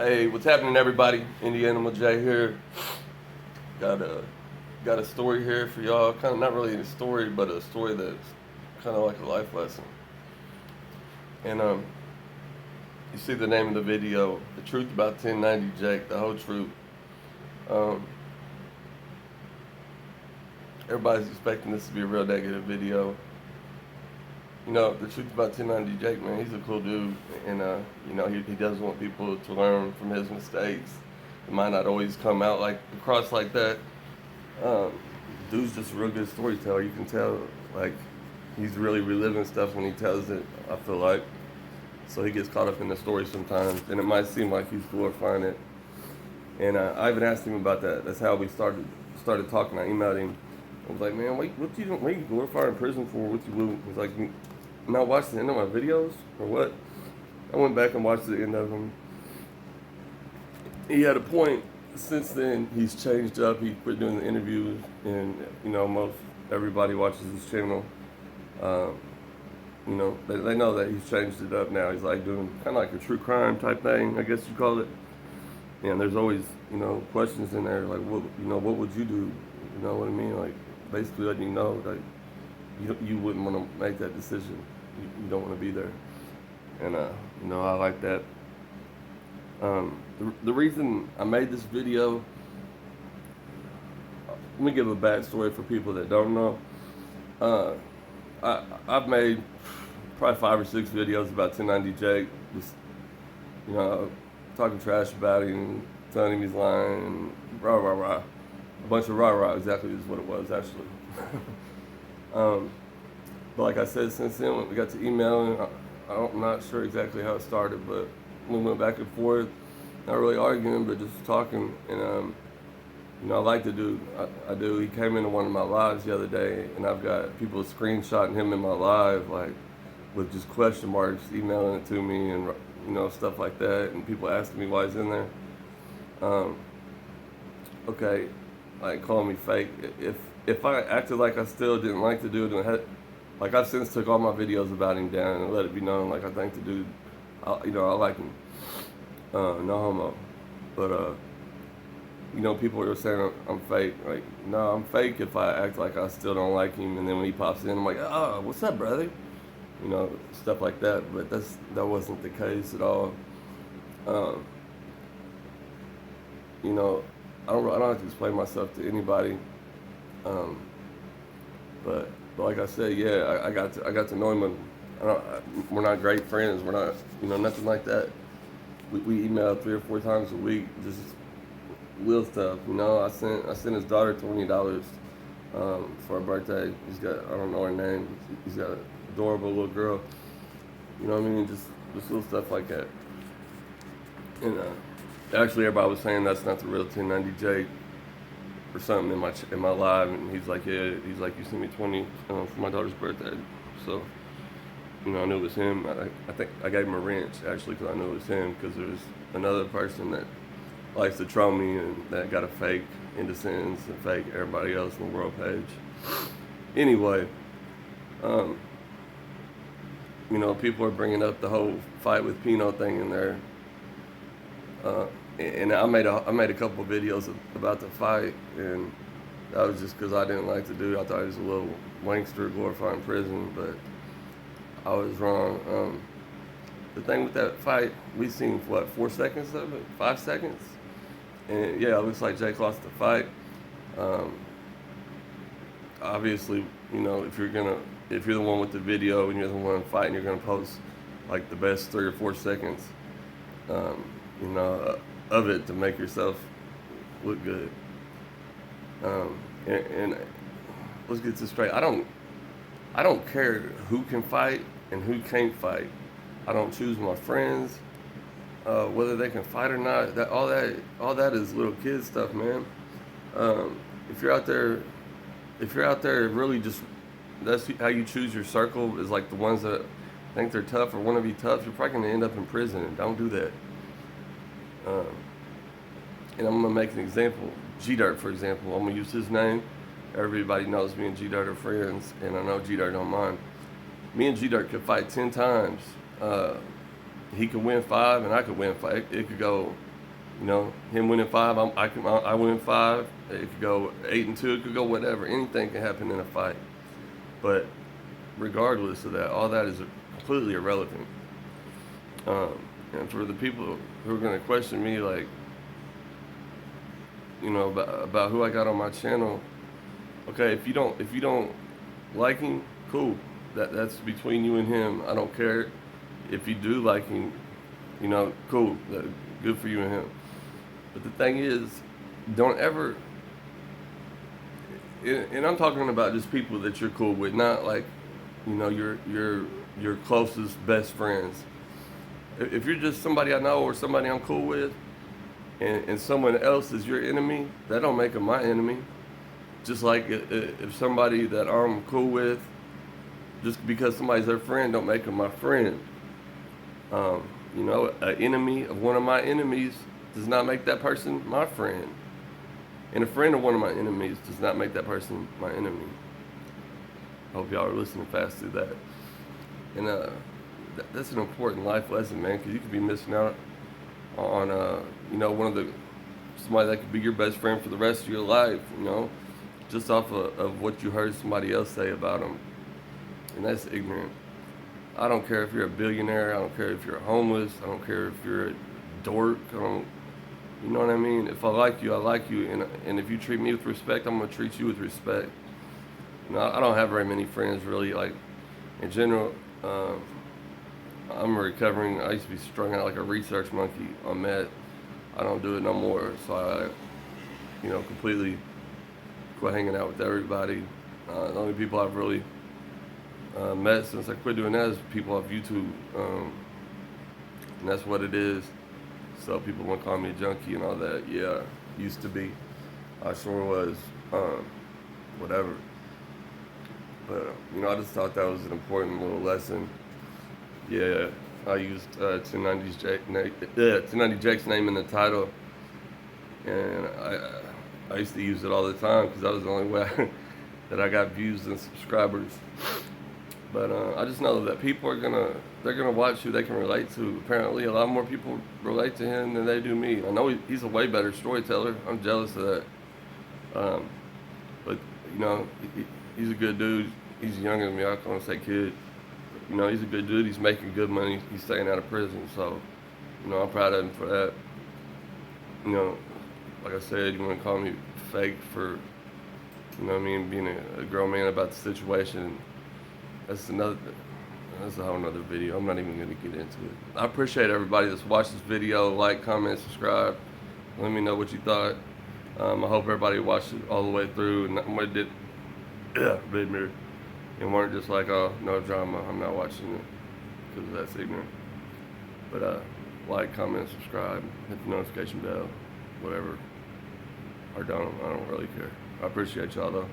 Hey, what's happening, everybody? Indiana J here. Got a story here for y'all. Kind of not really a story, but a story that's kind of like a life lesson. And you see the name of the video, "The Truth About 1090 Jake," the whole truth. Um, everybody's expecting this to be a real negative video. You know, the truth about 1090 Jake, man, he's a cool dude, and he does want people to learn from his mistakes. It might not always come out like across like that. Um, Dude's just a real good storyteller. You can tell, like, he's really reliving stuff when he tells it. I feel like so he gets caught up in the story sometimes, and it might seem like he's glorifying it. And I even asked him about that. That's how we started talking. I emailed him. I was like, man, what you glorifying prison for? What you do? He's like, you not watch the end of my videos or what? I went back and watched the end of them. He had a point. Since then, he's changed up. He quit doing the interviews, and most everybody watches his channel. Um, they know that he's changed it up now. He's like doing kind of like a true crime type thing, I guess you call it. And there's always questions in there like, what would you do? You know what I mean? Like basically letting you know that you wouldn't want to make that decision. You don't want to be there. And I like that. The reason I made this video, let me give a backstory for people that don't know. I've made probably 5 or 6 videos about 1090 Jake, just talking trash about him, telling him he's lying, and rah rah rah, a bunch of rah rah. Exactly is what it was actually. But like I said, since then when we got to emailing, I'm not sure exactly how it started, but we went back and forth, not really arguing, but just talking. And I like the dude. I do. He came into one of my lives the other day, and I've got people screenshotting him in my live, like with just question marks, emailing it to me, and stuff like that. And people asking me why he's in there. Okay, like calling me fake. If I acted like I still didn't like the dude, and like I've since took all my videos about him down and let it be known, like I think the dude, I like him. No homo, but people are saying I'm fake. Like, no, I'm fake if I act like I still don't like him, and then when he pops in, I'm like, oh, what's up, brother? Stuff like that. But that wasn't the case at all. Um, I don't have to explain myself to anybody. Um, but like I said, yeah, I got to know him. And we're not great friends. We're not, nothing like that. We email 3 or 4 times a week, just little stuff. I sent his daughter $20 for her birthday. He's got, I don't know her name. He's got an adorable little girl. You know what I mean? Just little stuff like that. And actually, everybody was saying that's not the real 1090 Jake or something in my live, and he's like, yeah. He's like, you sent me 20 for my daughter's birthday, so I knew it was him. I think I gave him a wrench actually because I knew it was him, because there was another person that likes to troll me and that got a fake Indecents and fake everybody else in the world page. Anyway, people are bringing up the whole fight with Pino thing in there. And I made a couple videos about the fight, and that was just because I didn't like the dude. I thought he was a little wankster glorifying prison, but I was wrong. The thing with that fight, we seen 4 seconds of it, 5 seconds, and yeah, it looks like Jake lost the fight. Obviously, if you're the one with the video and you're the one fighting, you're gonna post like the best 3 or 4 seconds, of it to make yourself look good. And let's get this straight. I don't care who can fight and who can't fight. I don't choose my friends, whether they can fight or not. All that is little kid stuff, man. If you're out there, really just that's how you choose your circle, is like the ones that think they're tough or want to be tough. You're probably gonna end up in prison. And don't do that. And I'm gonna make an example. G Dirt, for example. I'm gonna use his name. Everybody knows me and G Dirt are friends, and I know G Dirt don't mind. Me and G Dirt could fight 10 times. He could win 5, and I could win 5. It could go You know, him winning 5, I win 5. It could go 8-2. It could go whatever. Anything can happen in a fight. But regardless of that, all that is completely irrelevant. And for the people who are going to question me, like, you know, about who I got on my channel, okay, if you don't like him, cool. That's between you and him. I don't care. If you do like him, you know, cool. Good for you and him. But the thing is, don't ever. And I'm talking about just people that you're cool with, not like, you know, your closest best friends. If you're just somebody I know or somebody I'm cool with, and someone else is your enemy, that don't make them my enemy. Just like if somebody that I'm cool with, just because somebody's their friend, don't make them my friend. You know, an enemy of one of my enemies does not make that person my friend. And a friend of one of my enemies does not make that person my enemy. I hope y'all are listening fast to that. And that's an important life lesson, man, because you could be missing out on, you know, somebody that could be your best friend for the rest of your life, you know, just off of what you heard somebody else say about them. And that's ignorant. I don't care if you're a billionaire. I don't care if you're homeless. I don't care if you're a dork. You know what I mean? If I like you, I like you. And if you treat me with respect, I'm going to treat you with respect. You know, I don't have very many friends, really. Like, in general, I'm recovering. I used to be strung out like a research monkey on meth. I don't do it no more. So I, you know, completely quit hanging out with everybody. The only people I've really met since I quit doing that is people off YouTube. And that's what it is. So people want to call me a junkie and all that. Yeah, used to be. I sure was. Whatever. But, you know, I just thought that was an important little lesson. Yeah, I used 290 Jake's name in the title. And I used to use it all the time because that was the only way that I got views and subscribers. But I just know that people are they're gonna watch who they can relate to. Apparently, a lot more people relate to him than they do me. I know he's a way better storyteller. I'm jealous of that. But you know, he's a good dude. He's younger than me. I can't say kid. You know, he's a good dude. He's making good money. He's staying out of prison. So, you know, I'm proud of him for that. You know, like I said, you want to call me fake for, you know what I mean, being a grown man about the situation. That's a whole nother video. I'm not even going to get into it. I appreciate everybody that's watched this video. Like, comment, subscribe. Let me know what you thought. I hope everybody watched it all the way through and did red mirror and weren't just like, oh, no drama, I'm not watching it, because that's ignorant. But like, comment, subscribe, hit the notification bell, whatever. Or don't. I don't really care. I appreciate y'all though.